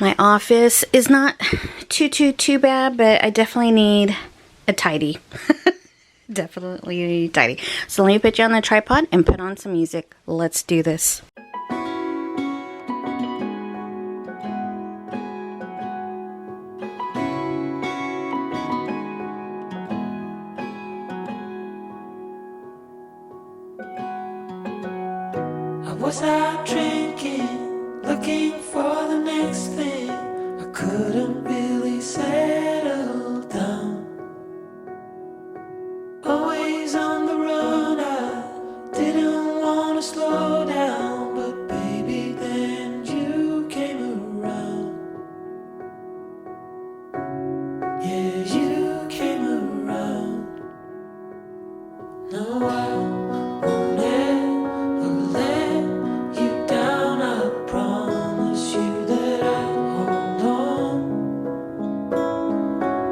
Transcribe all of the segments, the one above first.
My office is not too bad, but I definitely need a tidy. Definitely need a tidy. So let me put you on the tripod and put on some music. Let's do this. I was out drinking, looking for the next thing. I couldn't really settle down. Always on the run, I didn't want to slow down. But baby, then you came around. Yeah, you came around. No, I won't ever let you down. I promise you that I'll hold on.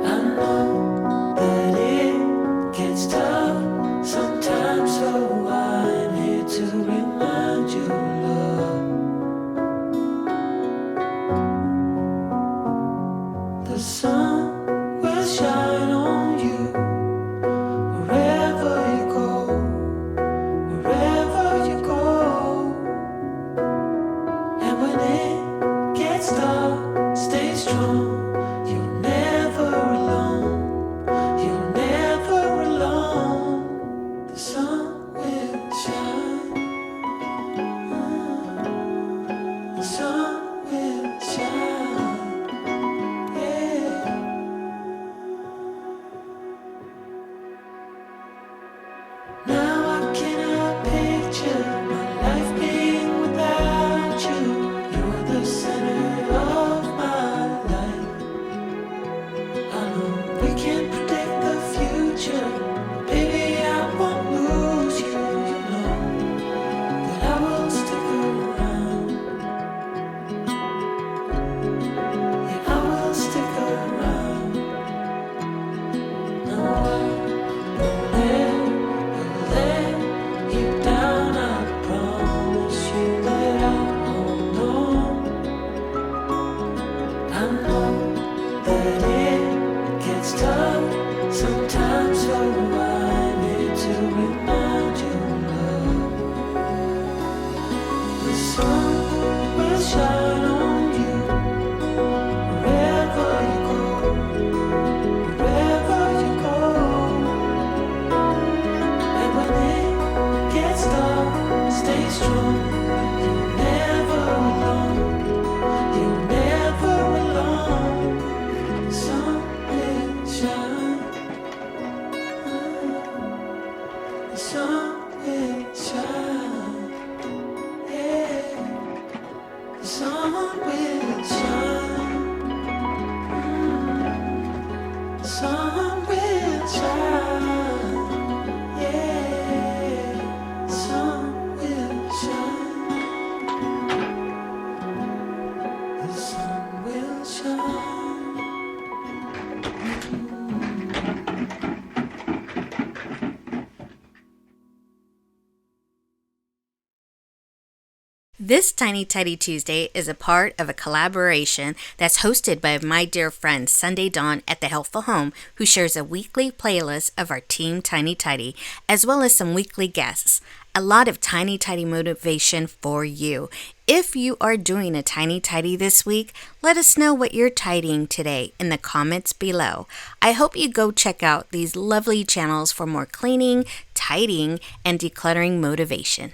I know that it gets tough sometimes, so I'm here to remind you, love. The sun will shine on you wherever you go, wherever you go. And when it gets dark, stay strong. You're never alone. You're never alone. The sun will shine. The sun will shine. Yeah. Now I cannot picture my life being without you. You're the center of my life. I know we can't predict the future. Baby, I won't lose you. You know that I will stick around. Yeah, I will stick around. No, I won't ever let you down. I promise you that I'll hold on. I know that it gets tough sometimes, so I'm here to remind you, love. The sun will shine on you wherever you go, wherever you go. And when it gets dark, stay strong. You're never alone. You're never alone. The sun will shine. The sun will shine. Yeah. The sun will shine. The sun will shine. Yeah. The sun will shine. The sun will shine. This Tiny Tidy Tuesday is a part of a collaboration that's hosted by my dear friend Sunday Dawn at the Healthful Home, who shares a weekly playlist of our Team Tiny Tidy, as well as some weekly guests. A lot of Tiny Tidy motivation for you. If you are doing a Tiny Tidy this week, let us know what you're tidying today in the comments below. I hope you go check out these lovely channels for more cleaning, tidying, and decluttering motivation.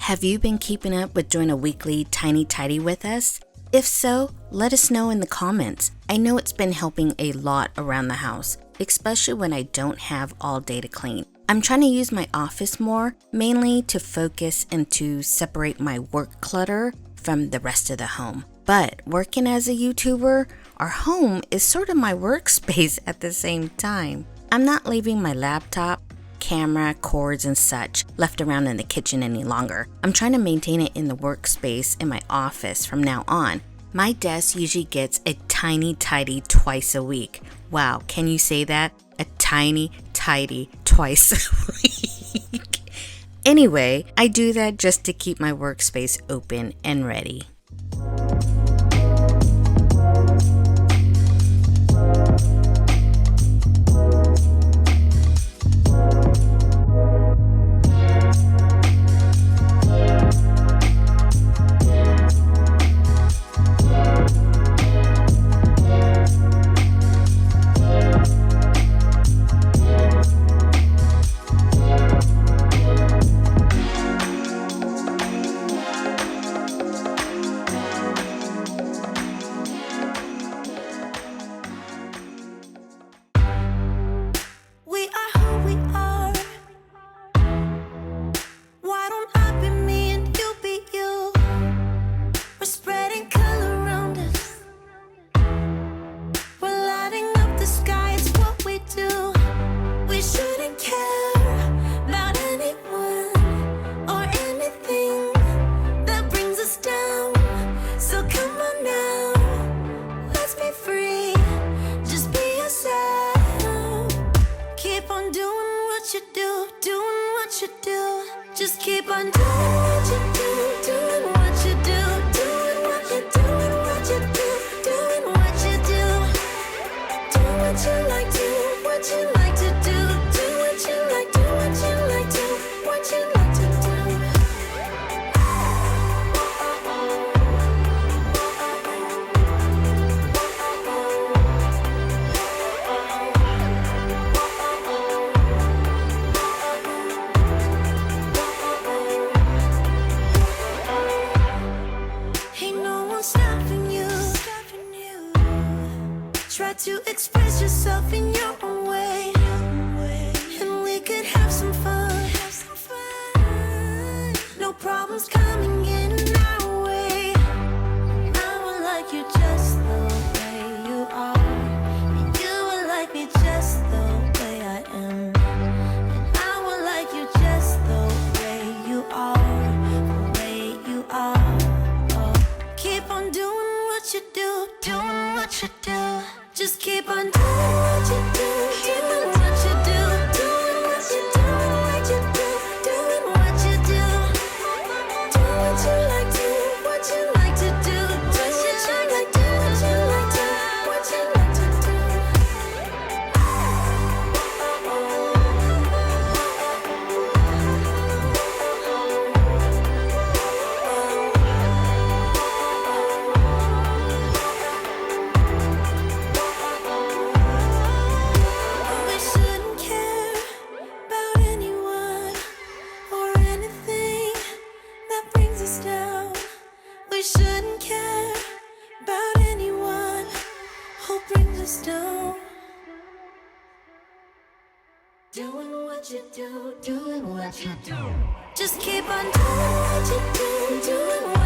Have you been keeping up with doing a weekly Tiny Tidy with us? If so, let us know in the comments. I know it's been helping a lot around the house, especially when I don't have all day to clean. I'm trying to use my office more, mainly to focus and to separate my work clutter from the rest of the home. But working as a YouTuber, our home is sort of my workspace at the same time. I'm not leaving my laptop, camera, cords, and such left around in the kitchen any longer. I'm trying to maintain it in the workspace in my office from now on. My desk usually gets a tiny tidy twice a week. Wow, can you say that? A tiny tidy twice a week. Anyway, I do that just to keep my workspace open and ready. Just keep on doing what you do, doing what you do, doing what you do, doing what you do, doing what you do. Do what you like, do what you like to do, do what you like, do what you like, do what you like to do. Try to express yourself in your own way, and we could have some fun. No problems coming in our way. I would like you just the way you are, and you would like me just the way I am, and I would like you just the way you are, the way you are. Oh, keep on doing what you do, doing what you do. Just keep on doing what you do, doing what you do, doing what you do, what you do, doing what you do. Do what you like, do what you like to do, do what you like, do what you like to, what you like to do. We shouldn't care about anyone who brings us down. Doing what you do, doing what you do. Just keep on doing what you do, doing what you do.